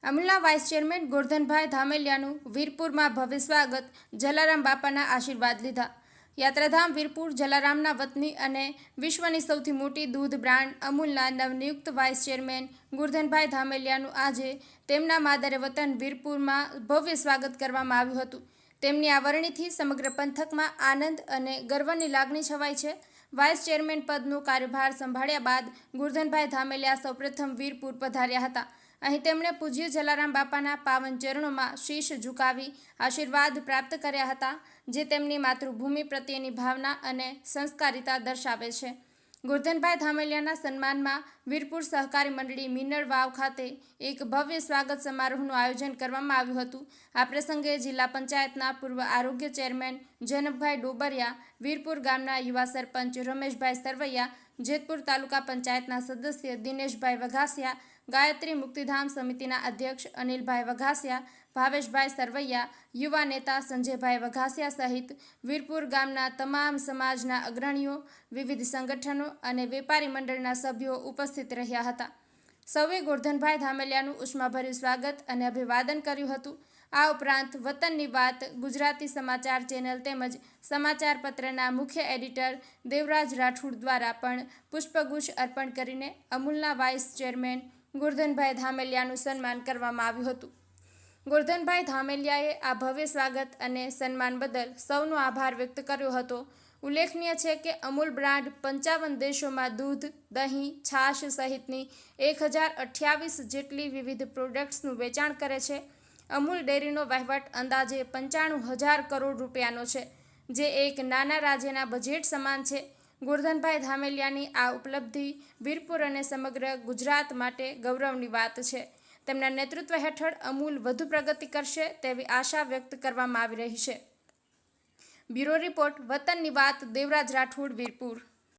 અમૂલના vice chairman Gordhanbhai ધામેલિયાનું વીરપુરમાં ભવ્ય સ્વાગત, જલારામ બાપાના આશીર્વાદ લીધા। યાત્રાધામ વીરપુર જલારામના વતની અને વિશ્વની સૌથી મોટી દૂધ બ્રાન્ડ અમૂલના નવનિયુક્ત વાઇસ ચેરમેન ગોરધનભાઈ ધામેલિયાનું આજે તેમના માદરે વતન વીરપુરમાં ભવ્ય સ્વાગત કરવામાં આવ્યું હતું। તેમની આ વરણીથી સમગ્ર પંથકમાં આનંદ અને ગર્વની લાગણી છવાઈ છે। વાઇસ ચેરમેન પદનો કાર્યભાર સંભાળ્યા બાદ ગોરધનભાઈ ધામેલિયા સૌપ્રથમ વીરપુર પધાર્યા હતા। અહીં તેમણે પૂજ્ય જલારામ બાપાના પાવન ચરણોમાં શીશ ઝુકાવી આશીર્વાદ પ્રાપ્ત કર્યા હતા, જે તેમની માતૃભૂમિ પ્રત્યેની ભાવના અને સંસ્કારિતા દર્શાવે છે। ગોરધનભાઈ ધામેલિયાના સન્માનમાં વીરપુર સહકારી મંડળી મીનળ વાવ ખાતે એક ભવ્ય સ્વાગત સમારોહનું આયોજન કરવામાં આવ્યું હતું। આ પ્રસંગે જિલ્લા પંચાયતના પૂર્વ આરોગ્ય ચેરમેન જનકભાઈ ડોબરિયા, વીરપુર ગામના યુવા સરપંચ રમેશભાઈ સરવૈયા, જેતપુર તાલુકા પંચાયતના સદસ્ય દિનેશભાઈ વઘાસિયા, ગાયત્રી મુક્તિધામ સમિતિના અધ્યક્ષ અનિલભાઈ વઘાસિયા, ભાવેશભાઈ સરવૈયા, યુવા નેતા સંજયભાઈ વઘાસિયા સહિત વીરપુર ગામના તમામ સમાજના અગ્રણીઓ, વિવિધ સંગઠનો અને વેપારી મંડળના સભ્યો ઉપસ્થિત રહ્યા હતા। સૌએ ગોરધનભાઈ ધામેલિયાનું ઉષ્માભર્યું સ્વાગત અને અભિવાદન કર્યું હતું। આ ઉપરાંત વતનની વાત ગુજરાતી સમાચાર ચેનલ તેમજ સમાચાર પત્રના મુખ્ય એડિટર દેવરાજ રાઠોડ દ્વારા પણ પુષ્પગુચ્છ અર્પણ કરીને અમૂલના વાઇસ ચેરમેન ગોરધનભાઈ ધામેલિયાનું સન્માન કરવામાં આવ્યું હતું। ગોરધનભાઈ ધામેલિયાએ આ ભવ્ય સ્વાગત અને સન્માન બદલ સૌનો આભાર વ્યક્ત કર્યો હતો। ઉલ્લેખનીય છે કે અમૂલ બ્રાન્ડ 55 દેશોમાં દૂધ, દહીં, છાશ સહિતની 1028 જેટલી વિવિધ પ્રોડક્ટ્સનું વેચાણ કરે છે। અમૂલ ડેરીનો વહીવટ અંદાજે 95,000 કરોડ રૂપિયાનો છે, જે એક નાના રાજ્યના બજેટ સમાન છે। ગોરધનભાઈ ધામેલિયાની આ ઉપલબ્ધિ વીરપુર અને સમગ્ર ગુજરાત માટે ગૌરવની વાત છે। તેમના નેતૃત્વ હેઠળ અમૂલ વધુ પ્રગતિ કરશે તેવી આશા વ્યક્ત કરવામાં આવી રહી છે। બ્યુરો રિપોર્ટ, વતનની વાત, દેવરાજ રાઠોડ, વીરપુર।